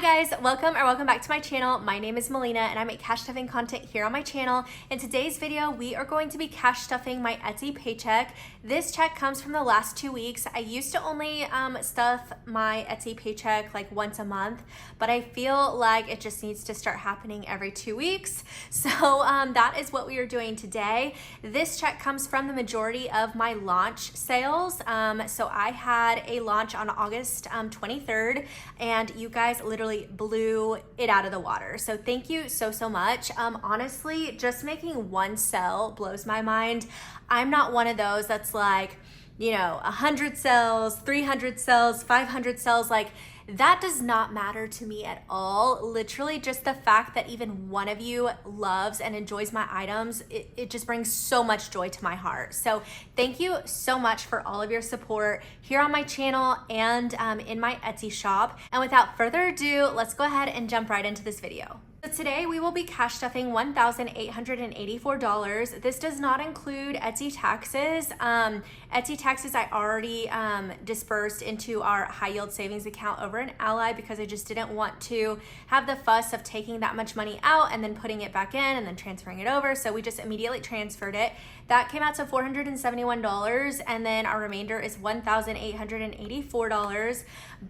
guys, welcome back to my channel. My name is Melina and I make cash stuffing content here on my channel. In today's video, we are going to be cash stuffing my Etsy paycheck. This check comes from the last 2 weeks. I used to only stuff my Etsy paycheck like once a month, but I feel like it just needs to start happening every 2 weeks. So that is what we are doing today. This check comes from the majority of my launch sales. So I had a launch on August 23rd and you guys literally blew it out of the water. So thank you so much. Honestly, just making one sell blows my mind. I'm not one of those that's like, you know, 100 sales, 300 sales, 500 sales, like that does not matter to me at all. Literally just the fact that even one of you loves and enjoys my items, it just brings so much joy to my heart. So thank you so much for all of your support here on my channel and in my Etsy shop. And without further ado, let's go ahead and jump right into this video. So today we will be cash stuffing $1,884. This does not include Etsy taxes. Etsy taxes I already dispersed into our high yield savings account over in Ally because I just didn't want to have the fuss of taking that much money out and then putting it back in and then transferring it over. So we just immediately transferred it. That came out to $471 and then our remainder is $1,884.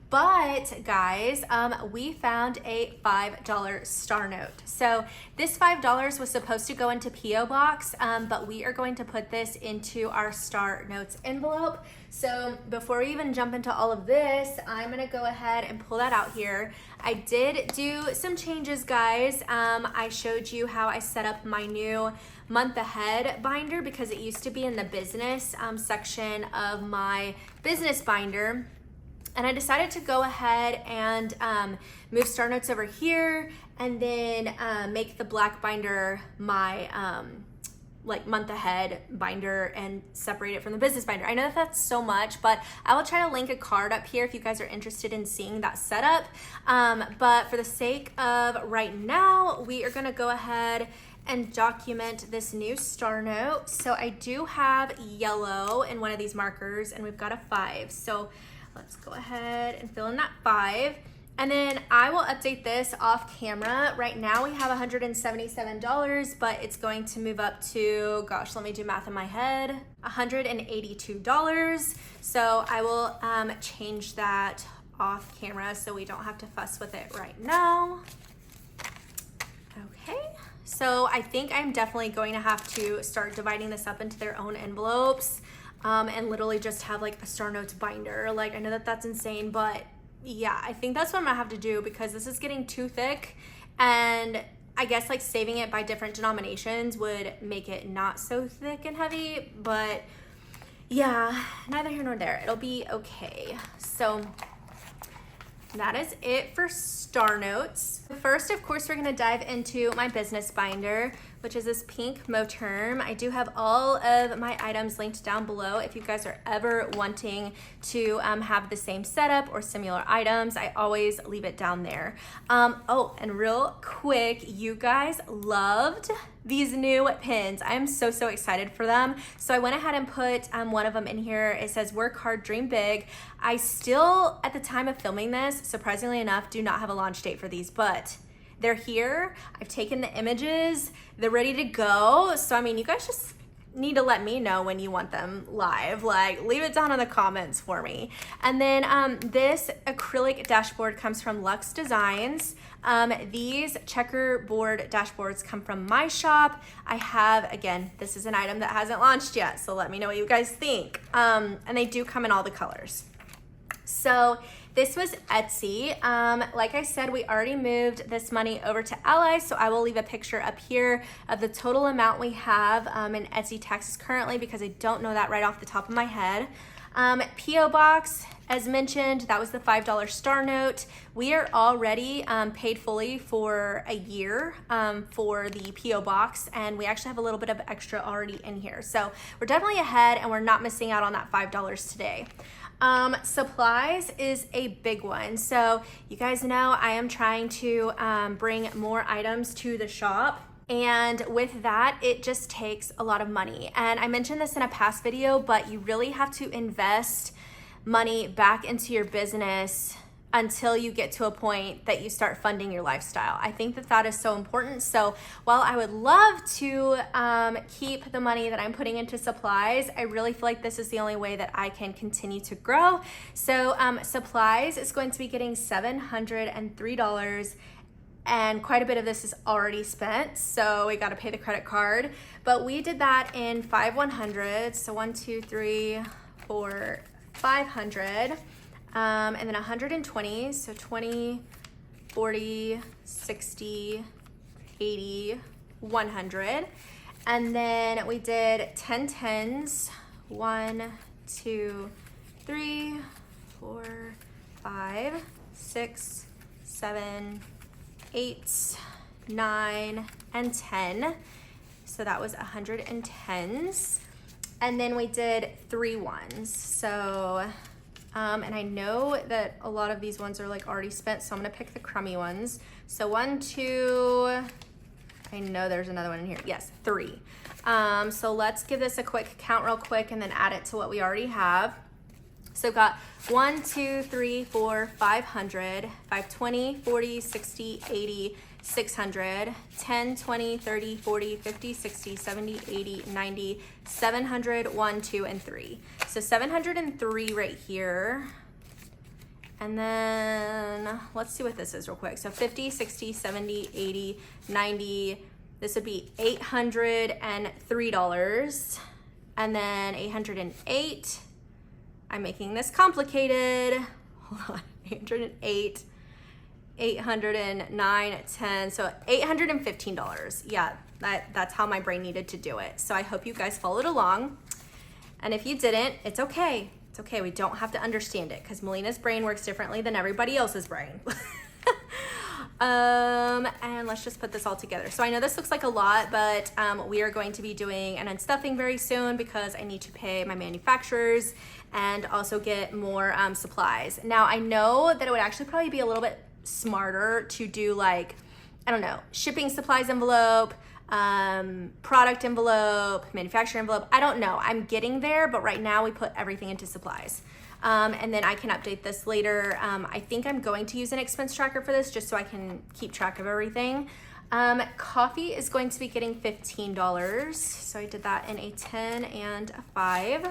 But guys, we found a $5 star note. So this $5 was supposed to go into P.O. Box, but we are going to put this into our star notes envelope. So before we even jump into all of this, I'm gonna go ahead and pull that out here. I did do some changes, guys. I showed you how I set up my new month ahead binder because it used to be in the business section of my business binder. And I decided to go ahead and move star notes over here and then make the black binder my like month ahead binder and separate it from the business binder. I know that that's so much, but I will try to link a card up here if you guys are interested in seeing that setup. But for the sake of right now, we are gonna go ahead and document this new star note. So I do have yellow in one of these markers and we've got a 5. So let's go ahead and fill in that 5. And then I will update this off camera. Right now we have $177, but it's going to move up to, gosh, let me do math in my head, $182. So I will change that off camera so we don't have to fuss with it right now. Okay, so I think I'm definitely going to have to start dividing this up into their own envelopes and literally just have like a star notes binder. Like I know that that's insane, but yeah, I think that's what I'm gonna have to do because this is getting too thick and I guess like saving it by different denominations would make it not so thick and heavy, but yeah, neither here nor there. It'll be okay. So that is it for star notes. First, of course, we're gonna dive into my business binder, which is this pink Moterm. I do have all of my items linked down below if you guys are ever wanting to have the same setup or similar items. I always leave it down there. Oh, and real quick, you guys loved these new pins. I am so excited for them. So I went ahead and put one of them in here. It says work hard, dream big. I still, at the time of filming this, surprisingly enough, do not have a launch date for these, but they're here. I've taken the images. They're ready to go. So, I mean, you guys just need to let me know when you want them live. Like, leave it down in the comments for me. And then this acrylic dashboard comes from Luxe Designs. These checkerboard dashboards come from my shop. I have, again, this is an item that hasn't launched yet, so let me know what you guys think. And they do come in all the colors. So this was Etsy. Like I said, we already moved this money over to Ally, so I will leave a picture up here of the total amount we have in Etsy taxes currently because I don't know that right off the top of my head. P.O. Box, as mentioned, that was the $5 star note. We are already paid fully for a year for the P.O. Box, and we actually have a little bit of extra already in here. So we're definitely ahead, and we're not missing out on that $5 today. Supplies is a big one. So you guys know I am trying to bring more items to the shop. And with that, it just takes a lot of money. And I mentioned this in a past video, but you really have to invest money back into your business until you get to a point that you start funding your lifestyle. I think that that is so important. So while I would love to keep the money that I'm putting into supplies, I really feel like this is the only way that I can continue to grow. So supplies is going to be getting $703, and quite a bit of this is already spent, so we got to pay the credit card. But we did that in 5 100s, so 1, 2, 3, 4, 500. And then 120, so 20, 40, 60, 80, 100. And then we did 10 10s, 1, 2, 3, 4, 5, 6, 7, 8, 9, and 10. So that was 110s. And then we did 3 ones. So and I know that a lot of these ones are like already spent, so I'm gonna pick the crummy ones. So 1, 2, I know there's another one in here. Yes, 3. So let's give this a quick count real quick and then add it to what we already have. So got 1, 2, 3, 4, 500, 520, 40, 60, 80, 600, 10, 20, 30, 40, 50, 60, 70, 80, 90, 700, 1, 2, and 3. So 703 right here. And then let's see what this is real quick. So 50, 60, 70, 80, 90. This would be $803. And then 808. I'm making this complicated. Hold on, 808. 809, 10, so $815. Yeah, that's how my brain needed to do it. So I hope you guys followed along. And if you didn't, it's okay. It's okay, we don't have to understand it because Melina's brain works differently than everybody else's brain. And let's just put this all together. So I know this looks like a lot, but we are going to be doing an unstuffing very soon because I need to pay my manufacturers and also get more supplies. Now I know that it would actually probably be a little bit smarter to do like, I don't know, shipping supplies envelope, product envelope, manufacturer envelope. I don't know, I'm getting there, but right now we put everything into supplies. And then I can update this later. I think I'm going to use an expense tracker for this just so I can keep track of everything. Coffee is going to be getting $15. So I did that in a 10 and a 5.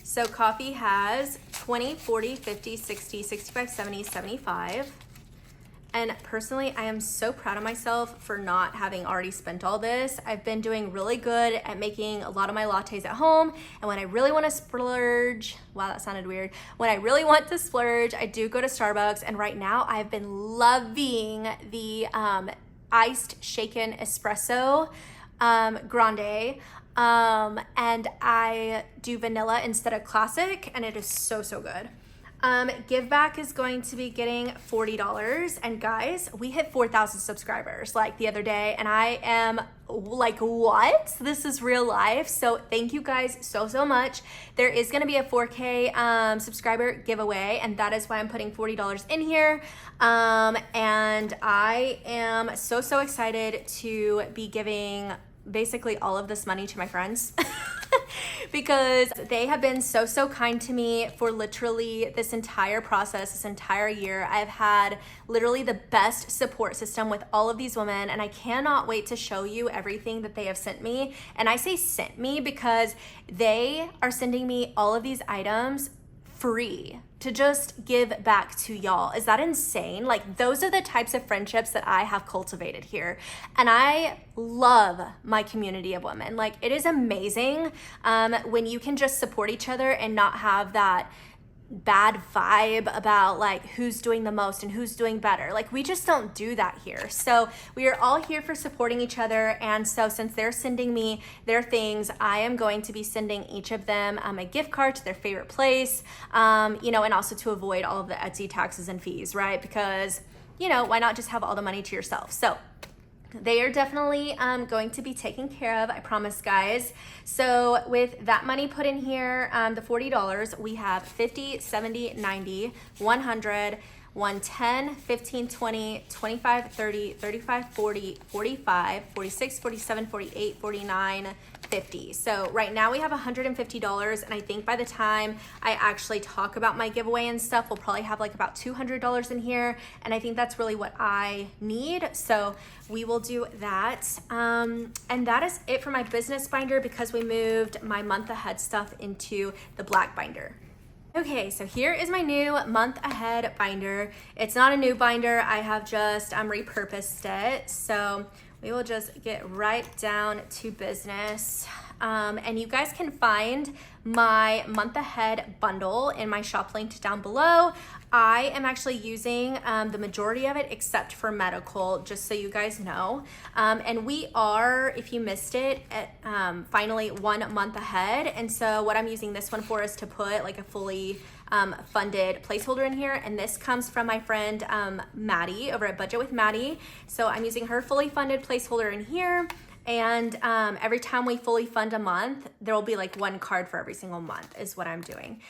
So coffee has 20, 40, 50, 60, 65, 70, 75. And personally, I am so proud of myself for not having already spent all this. I've been doing really good at making a lot of my lattes at home. And when I really want to splurge, wow, that sounded weird. When I really want to splurge, I do go to Starbucks. And right now I've been loving the iced shaken espresso grande. And I do vanilla instead of classic, and it is so, so good. Give Back is going to be getting $40. And guys, we hit 4,000 subscribers like the other day, and I am like, what? This is real life. So thank you guys so, so much. There is going to be a 4K subscriber giveaway, and that is why I'm putting $40 in here. And I am so, so excited to be giving basically all of this money to my friends because they have been so, so kind to me for literally this entire process, this entire year. I've had literally the best support system with all of these women, and I cannot wait to show you everything that they have sent me. And I say sent me because they are sending me all of these items free to just give back to y'all. Is that insane? Like, those are the types of friendships that I have cultivated here. And I love my community of women. Like, it is amazing when you can just support each other and not have that bad vibe about like who's doing the most and who's doing better. Like, we just don't do that here. So we are all here for supporting each other. And so since they're sending me their things, I am going to be sending each of them a gift card to their favorite place, you know, and also to avoid all of the Etsy taxes and fees, right? Because, you know, why not just have all the money to yourself? So they are definitely going to be taken care of, I promise, guys. So with that money put in here, the $40, we have 50, 70, 90, 100, 110, 15, 20, 25, 30, 35, 40, 45, 46, 47, 48, 49, 50. So right now we have $150, and I think by the time I actually talk about my giveaway and stuff, we'll probably have like about $200 in here, and I think that's really what I need. So we will do that. And that is it for my business binder, because we moved my month ahead stuff into the black binder. Okay, so here is my new month ahead binder. It's not a new binder, I have just repurposed it. So we will just get right down to business. And you guys can find my month ahead bundle in my shop link down below. I am actually using the majority of it except for medical, just so you guys know. And we are, if you missed it, at finally 1 month ahead. And so what I'm using this one for is to put like a fully funded placeholder in here, and this comes from my friend Maddie over at BudgetwithMaddie. So I'm using her fully funded placeholder in here, and every time we fully fund a month, there will be like 1 card for every single month is what I'm doing.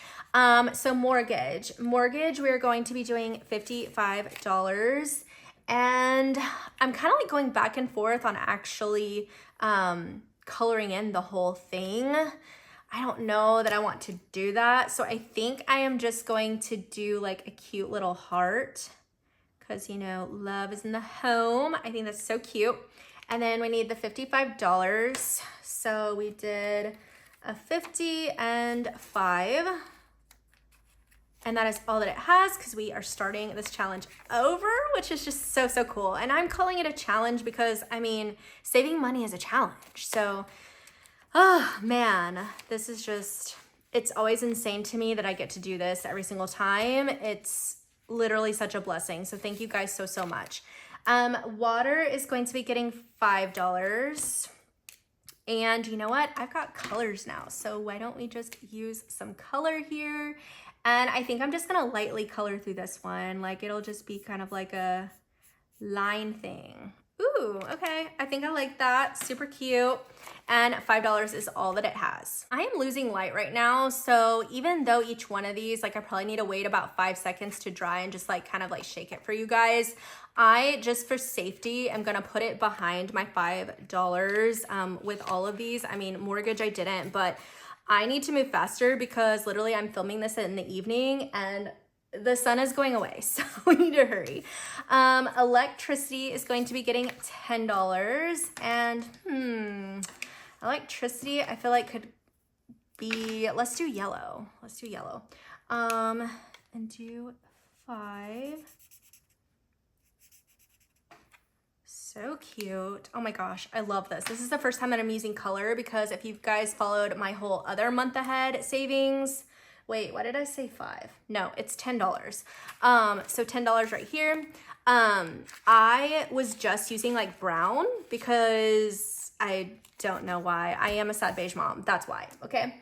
So mortgage, we are going to be doing $55, and I'm kind of like going back and forth on actually coloring in the whole thing. I don't know that I want to do that. So I think I am just going to do like a cute little heart, because, you know, love is in the home. I think that's so cute. And then we need the $55. So we did a 50 and 5. And that is all that it has, because we are starting this challenge over, which is just so, so cool. And I'm calling it a challenge because, I mean, saving money is a challenge. So oh man, this is just, it's always insane to me that I get to do this every single time. It's literally such a blessing. So thank you guys so, so much. Water is going to be getting $5. And you know what? I've got colors now. So why don't we just use some color here? And I think I'm just gonna lightly color through this one. Like it'll just be kind of like a line thing. Ooh, okay, I think I like that, super cute. And $5 is all that it has. I am losing light right now, so even though each one of these, like I probably need to wait about 5 seconds to dry and just like kind of like shake it for you guys, I just for safety am gonna put it behind my $5 with all of these. I mean, mortgage I didn't, but I need to move faster because literally I'm filming this in the evening and the sun is going away, so we need to hurry. Electricity is going to be getting $10, and electricity I feel like could be, let's do yellow. And do 5. So cute. Oh my gosh, I love this. This is the first time that I'm using color, because if you guys followed my whole other month ahead savings, wait, what did I say, 5? No, it's $10. So $10 right here. I was just using like brown because I don't know why. I am a sad beige mom, that's why, okay?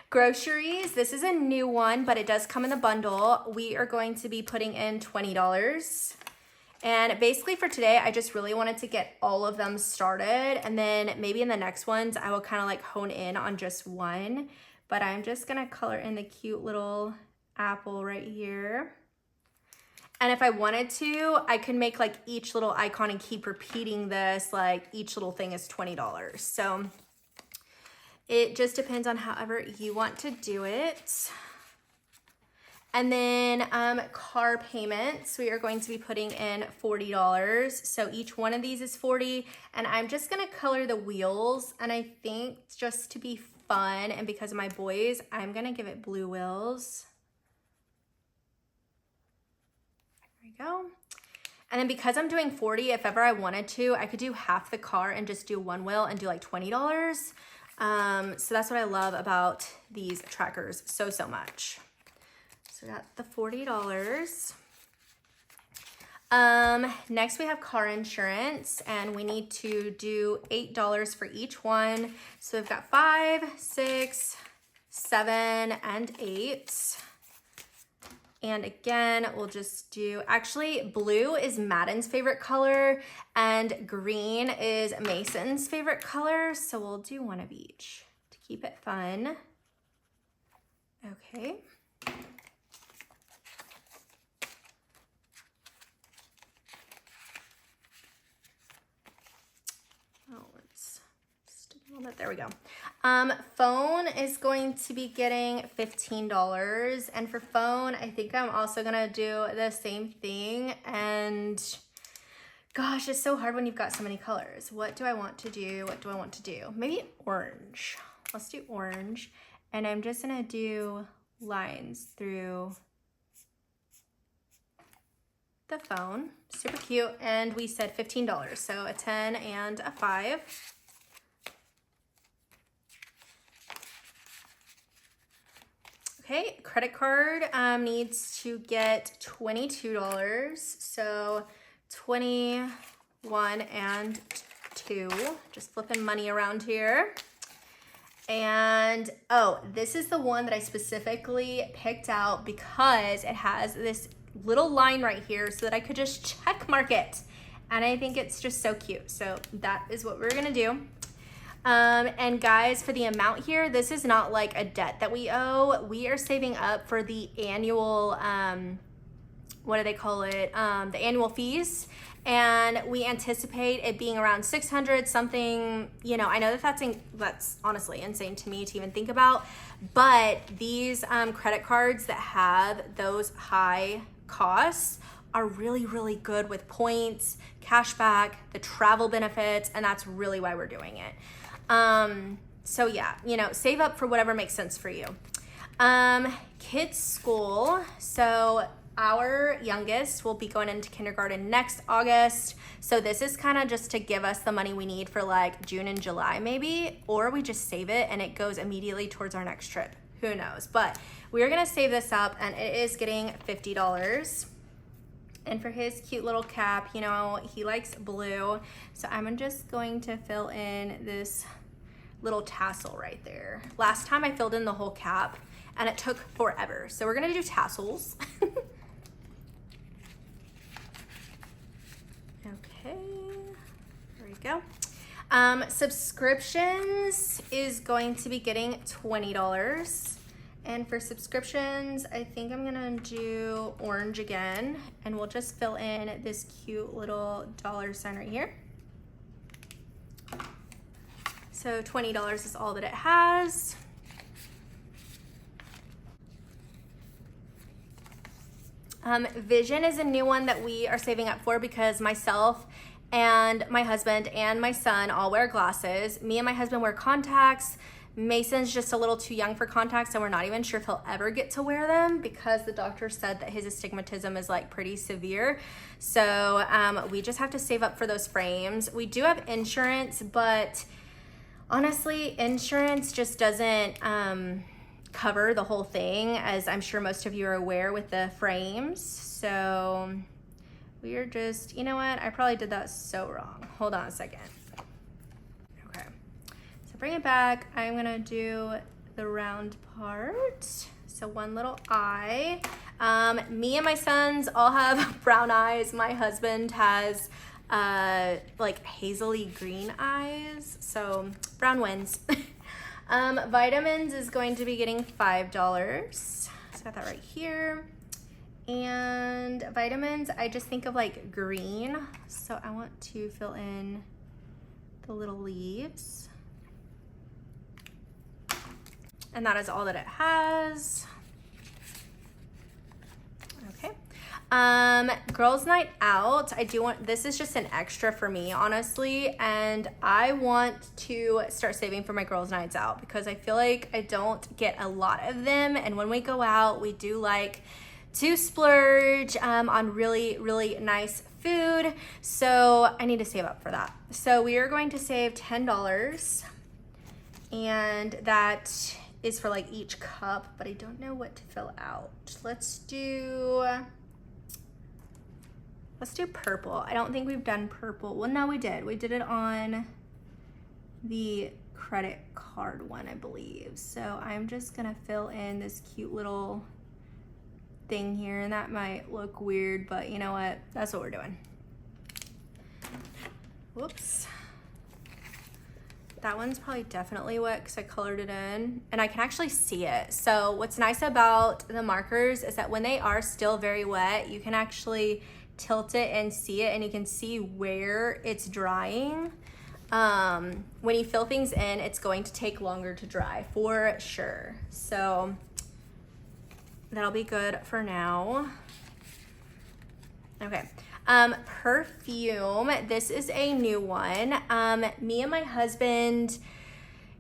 Groceries, this is a new one, but it does come in the bundle. We are going to be putting in $20. And basically for today, I just really wanted to get all of them started. And then maybe in the next ones, I will kind of like hone in on just one. But I'm just gonna color in the cute little apple right here. And if I wanted to, I can make like each little icon and keep repeating this, like each little thing is $20. So it just depends on however you want to do it. And then car payments, we are going to be putting in $40. So each one of these is 40, and I'm just gonna color the wheels. And I think just to be fun and because of my boys, I'm gonna give it blue wheels. There we go. And then because I'm doing 40, if ever I wanted to, I could do half the car and just do one wheel and do like $20. So that's what I love about these trackers so, so much. So we got the $40. Next we have car insurance, and we need to do $8 for each one. So we've got 5, 6, 7, and 8. And again, we'll just do, actually blue is Madden's favorite color and green is Mason's favorite color. So we'll do one of each to keep it fun. Okay. There we go. Phone is going to be getting $15. And for phone, I think I'm also gonna do the same thing. And gosh, it's so hard when you've got so many colors. What do I want to do? What do I want to do? Maybe orange. Let's do orange. And I'm just gonna do lines through the phone. Super cute. And we said $15. So a 10 and a 5. Okay, credit card needs to get $22. So 21 and 2. Just flipping money around here. And oh, this is the one that I specifically picked out because it has this little line right here so that I could just check mark it. And I think it's just so cute. So that is what we're gonna do. And guys, for the amount here, this is not like a debt that we owe. We are saving up for the annual, what do they call it? The annual fees. And we anticipate it being around 600 something, you know, I know that that's honestly insane to me to even think about, but these credit cards that have those high costs are really, really good with points, cashback, the travel benefits, and that's really why we're doing it. So yeah, you know, save up for whatever makes sense for you. Kids school. So our youngest will be going into kindergarten next August. So this is kind of just to give us the money we need for like June and July maybe, or we just save it and it goes immediately towards our next trip. Who knows? But we're gonna save this up and it is getting $50. And for his cute little cap, you know, he likes blue. So I'm just going to fill in this little tassel right there. Last time I filled in the whole cap and it took forever. So we're gonna do tassels. Okay, there we go. Subscriptions is going to be getting $20. And for subscriptions, I think I'm gonna do orange again, and we'll just fill in this cute little dollar sign right here. So $20 is all that it has. Vision is a new one that we are saving up for because myself and my husband and my son all wear glasses. Me and my husband wear contacts. Mason's just a little too young for contacts and we're not even sure if he'll ever get to wear them because the doctor said that his astigmatism is like pretty severe. So we just have to save up for those frames. We do have insurance, but honestly, insurance just doesn't cover the whole thing, as I'm sure most of you are aware with the frames. So we are just, you know what? I probably did that so wrong. Hold on a second. Okay, so bring it back. I'm gonna do the round part. So one little eye. Me and my sons all have brown eyes. My husband has like hazily green eyes. So brown wins. Vitamins is going to be getting $5. So I got that right here. And vitamins, I just think of like green. So I want to fill in the little leaves. And that is all that it has. Okay. Girls' night out, this is just an extra for me, honestly, and I want to start saving for my girls' nights out because I feel like I don't get a lot of them, and when we go out, we do like to splurge on really, really nice food, so I need to save up for that. So we are going to save $10, and that is for like each cup, but I don't know what to fill out. Let's do purple. I don't think we've done purple. Well, no, we did. We did it on the credit card one, I believe. So I'm just gonna fill in this cute little thing here, and that might look weird, but you know what? That's what we're doing. Whoops. That one's probably definitely wet because I colored it in, and I can actually see it. So what's nice about the markers is that when they are still very wet, you can actually tilt it and see it, and you can see where it's drying. when you fill things in, it's going to take longer to dry for sure. So that'll be good for now. Okay. Perfume. This is a new one. Me and my husband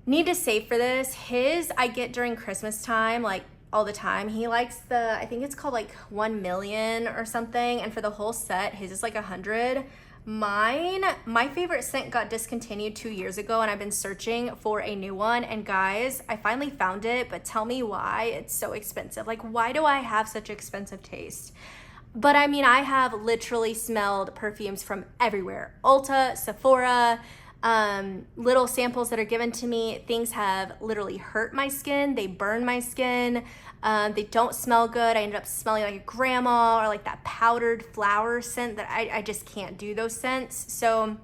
need to save for this. His I get during Christmas time, like all the time. He likes I think it's called like 1 million or something. And for the whole set, his is like 100. My favorite scent got discontinued 2 years ago, and I've been searching for a new one. And guys, I finally found it, but tell me why it's so expensive. Like, why do I have such expensive taste? But I mean, I have literally smelled perfumes from everywhere. Ulta, Sephora, little samples that are given to me. Things have literally hurt my skin. They burn my skin. They don't smell good. I ended up smelling like a grandma, or like that powdered flower scent that I just can't do those scents. So,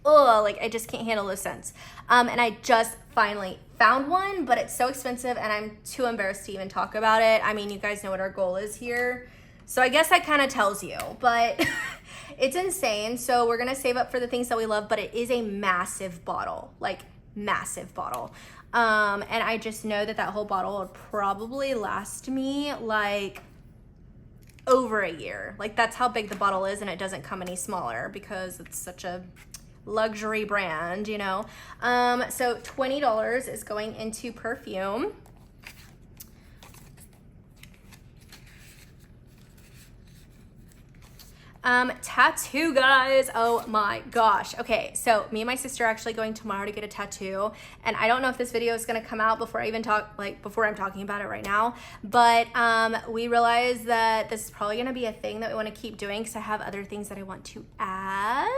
like I just can't handle those scents. And I just finally found one, but it's so expensive and I'm too embarrassed to even talk about it. I mean, you guys know what our goal is here. So I guess that kind of tells you, but it's insane. So we're going to save up for the things that we love, but it is a massive bottle, like massive bottle. And I just know that whole bottle would probably last me like over a year. Like that's how big the bottle is, and it doesn't come any smaller because it's such a luxury brand, you know? So $20 is going into perfume. Tattoo, guys. Oh my gosh. Okay, so me and my sister are actually going tomorrow to get a tattoo, and I don't know if this video is gonna come out before I even before I'm talking about it right now, but we realized that this is probably gonna be a thing that we wanna keep doing because I have other things that I want to add.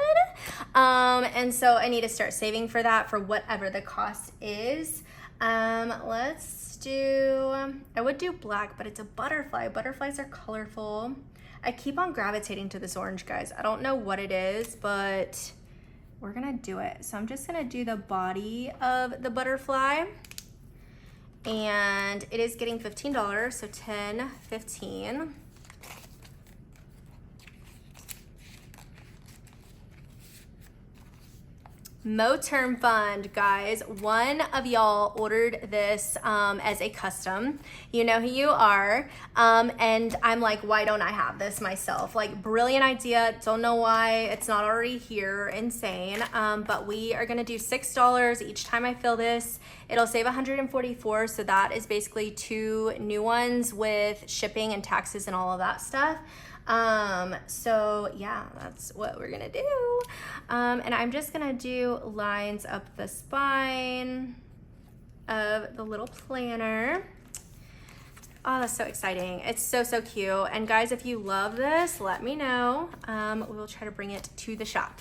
And so I need to start saving for that, for whatever the cost is. Let's do, I would do black, but it's a butterfly. Butterflies are colorful. I keep on gravitating to this orange, guys. I don't know what it is, but we're gonna do it. So I'm just gonna do the body of the butterfly, and it is getting $15, so 10, 15. Moterm Fund, guys. One of y'all ordered this as a custom. You know who you are. And I'm like, why don't I have this myself? Like, brilliant idea. Don't know why it's not already here. Insane. But we are gonna do $6 each time I fill this. It'll save $144, so that is basically 2 new ones with shipping and taxes and all of that stuff. So yeah, that's what we're gonna do. And I'm just gonna do lines up the spine of the little planner. Oh, that's so exciting. It's so, so cute. And guys, if you love this, let me know. We will try to bring it to the shop.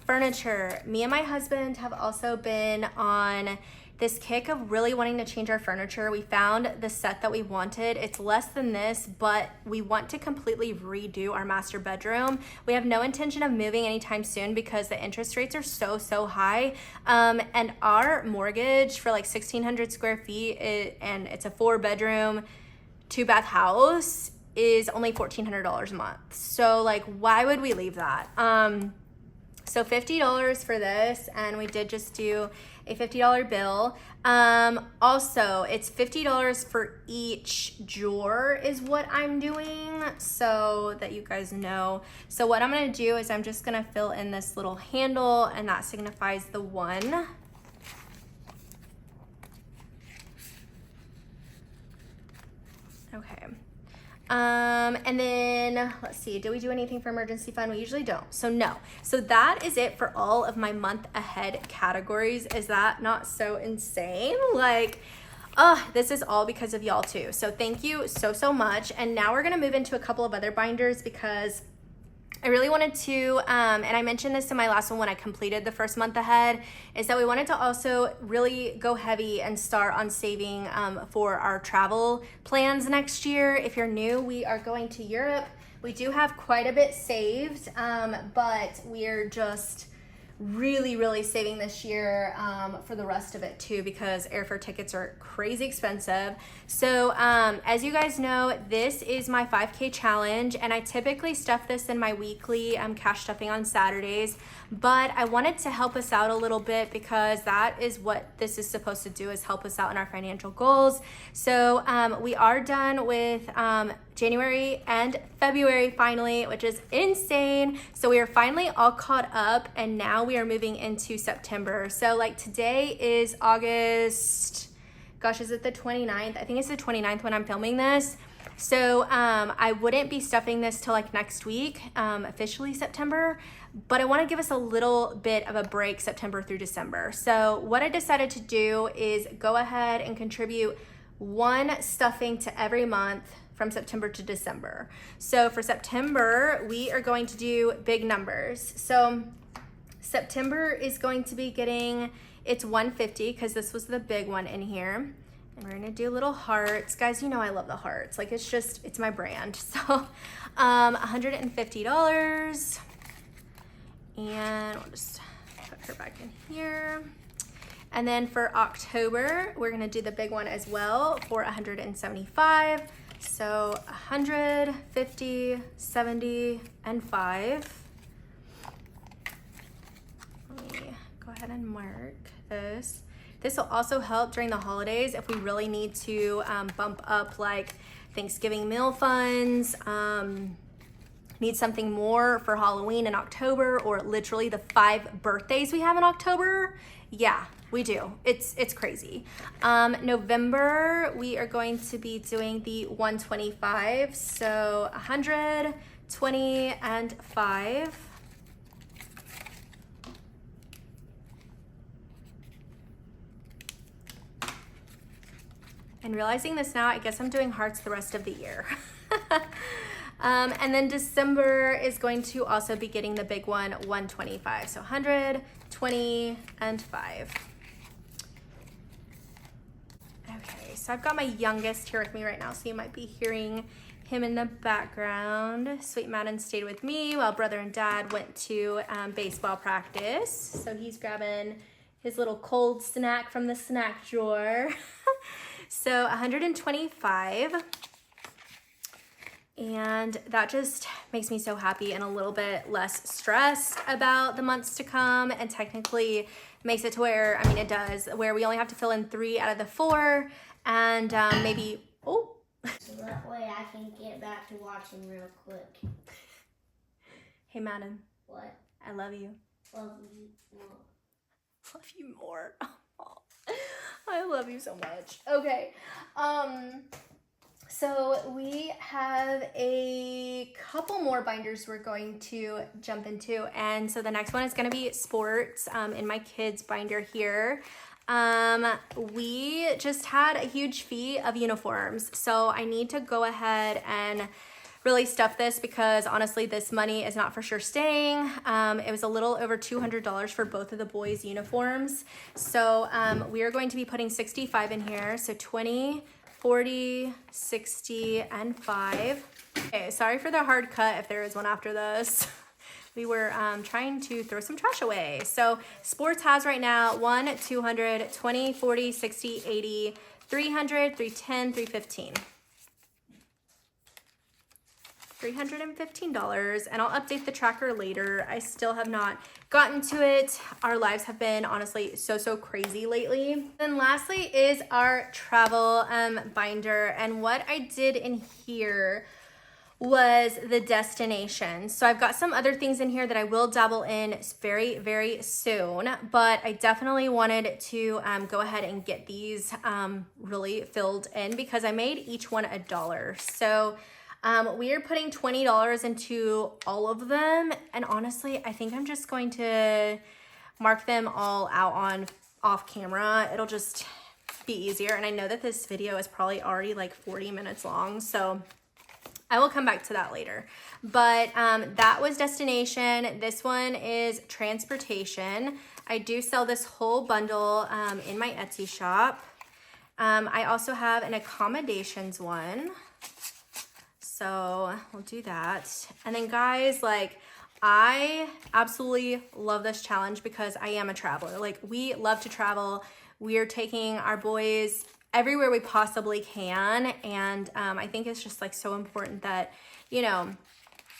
Furniture. Me and my husband have also been on this kick of really wanting to change our furniture. We found the set that we wanted. It's less than this, but we want to completely redo our master bedroom. We have no intention of moving anytime soon because the interest rates are so, so high. And our mortgage for like 1,600 square feet, and it's a 4-bedroom, 2-bath house, is only $1,400 a month. So like, why would we leave that? So $50 for this, and we did just do a $50 bill. Also, it's $50 for each drawer is what I'm doing, so that you guys know. So what I'm gonna do is I'm just gonna fill in this little handle, and that signifies the 1. Okay. And then let's see, do we do anything for emergency fund? We usually don't, so no. So that is it for all of my month ahead categories. Is that not so insane? Like, this is all because of y'all too. So thank you so, so much. And now we're gonna move into a couple of other binders because I really wanted to, and I mentioned this in my last one when I completed the first month ahead, is that we wanted to also really go heavy and start on saving for our travel plans next year. If you're new, we are going to Europe. We do have quite a bit saved, but we're just really saving this year for the rest of it too, because airfare tickets are crazy expensive. So as you guys know, this is my 5K challenge, and I typically stuff this in my weekly cash stuffing on Saturdays, but I wanted to help us out a little bit because that is what this is supposed to do, is help us out in our financial goals. So we are done with January and February finally, which is insane. So we are finally all caught up, and now we are moving into September. So like today is August, gosh, is it the 29th? I think it's the 29th when I'm filming this. So I wouldn't be stuffing this till like next week, officially September, but I want to give us a little bit of a break September through December. So what I decided to do is go ahead and contribute one stuffing to every month from September to December. So for September, we are going to do big numbers. So September is going to be getting, it's 150 because this was the big one in here. And we're gonna do little hearts. Guys, you know I love the hearts. Like it's my brand. So $150. And we'll just put her back in here. And then for October, we're gonna do the big one as well for $175. So 150, 70, and 5. Let me go ahead and mark this. This will also help during the holidays if we really need to bump up like Thanksgiving meal funds, need something more for Halloween in October, or literally the 5 birthdays we have in October. Yeah, we do. It's crazy. November, we are going to be doing the 125. So 120 and 5. And realizing this now, I guess I'm doing hearts the rest of the year. And then December is going to also be getting the big one, 125. So 120 and 5. Okay, so I've got my youngest here with me right now, so you might be hearing him in the background. Sweet Madden stayed with me while brother and dad went to baseball practice. So he's grabbing his little cold snack from the snack drawer. So 125. And that just makes me so happy and a little bit less stressed about the months to come, and technically makes it to where, I mean it does, where we only have to fill in 3 out of the 4, and maybe, oh. So that way I can get back to watching real quick. Hey Madden. What? I love you. Love you more. Love you more. I love you so much. Okay. So we have a couple more binders we're going to jump into. And so the next one is going to be sports in my kids binder here. We just had a huge fee of uniforms. So I need to go ahead and really stuff this, because honestly this money is not for sure staying. It was a little over $200 for both of the boys' uniforms. So we are going to be putting 65 in here. So 20, 40, 60, and 5. Okay, sorry for the hard cut if there is one after this. We were trying to throw some trash away. So sports has right now 1, 200, 20, 40, 60, 80, 300, 310, 315. $315, and I'll update the tracker later. I still have not gotten to it. Our lives have been honestly so crazy lately. Then lastly is our travel binder, and what I did in here was the destination. So I've got some other things in here that I will dabble in very soon, but I definitely wanted to go ahead and get these really filled in, because I made each one $1. So we are putting $20 into all of them, and honestly I think I'm just going to mark them all out on off camera. It'll just be easier, and I know that this video is probably already like 40 minutes long, so I will come back to that later. But that was destination. This one is transportation. I do sell this whole bundle in my Etsy shop. I also have an accommodations one. So we'll do that. And then guys, like, I absolutely love this challenge because I am a traveler. Like, we love to travel. We are taking our boys everywhere we possibly can. And I think it's just like so important that, you know,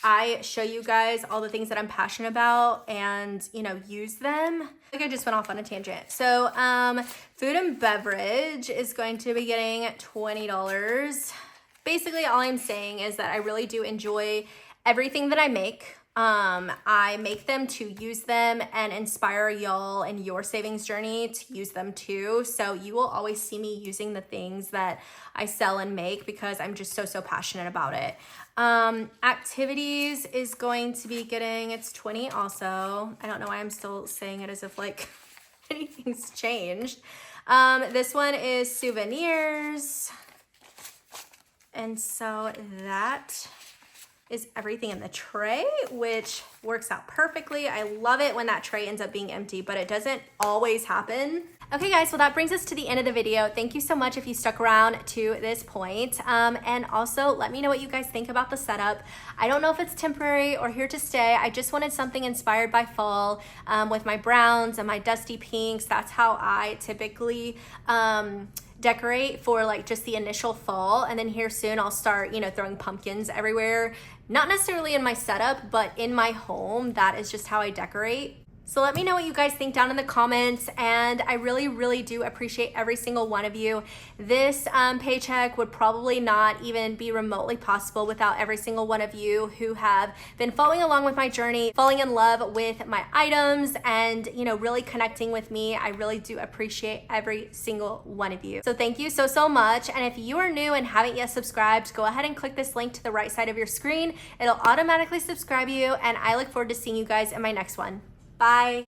I show you guys all the things that I'm passionate about and, you know, use them. Like, I just went off on a tangent. So food and beverage is going to be getting $20. Basically, all I'm saying is that I really do enjoy everything that I make. I make them to use them and inspire y'all in your savings journey to use them too. So you will always see me using the things that I sell and make because I'm just so passionate about it. Activities is going to be getting, it's 20 also. I don't know why I'm still saying it as if like anything's changed. This one is souvenirs. And so that is everything in the tray, which works out perfectly. I love it when that tray ends up being empty, but it doesn't always happen. Okay guys, well that brings us to the end of the video. Thank you so much if you stuck around to this point. And also let me know what you guys think about the setup. I don't know if it's temporary or here to stay. I just wanted something inspired by fall with my browns and my dusty pinks. That's how I typically decorate for like just the initial fall, and then here soon I'll start, you know, throwing pumpkins everywhere. Not necessarily in my setup, but in my home. That is just how I decorate. So let me know what you guys think down in the comments, and I really do appreciate every single one of you. This paycheck would probably not even be remotely possible without every single one of you who have been following along with my journey, falling in love with my items, and, you know, really connecting with me. I really do appreciate every single one of you. So thank you so much. And if you are new and haven't yet subscribed, go ahead and click this link to the right side of your screen. It'll automatically subscribe you, and I look forward to seeing you guys in my next one. Bye.